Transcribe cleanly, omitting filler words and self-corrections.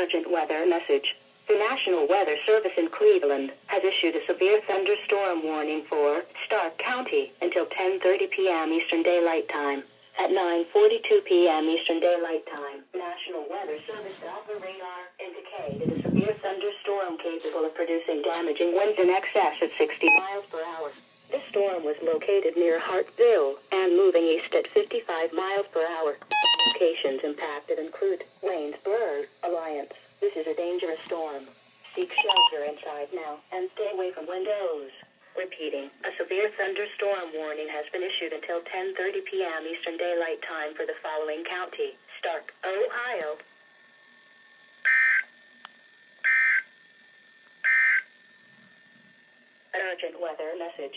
urgent weather message. The National Weather Service in Cleveland has issued a severe thunderstorm warning for Stark County until 10:30 p.m. Eastern Daylight Time. At 9:42 p.m. Eastern Daylight Time, National Weather Service Doppler radar indicated a severe thunderstorm capable of producing damaging winds in excess of 60 miles per hour. This storm was located near Hartville and moving east at 55 miles per hour. Locations impacted include Waynesburg, Alliance. This is a dangerous storm. Seek shelter inside now and stay away from windows. Repeating, a severe thunderstorm warning has been issued until 10:30 p.m. Eastern Daylight Time for the following county: Stark, Ohio. An urgent weather message.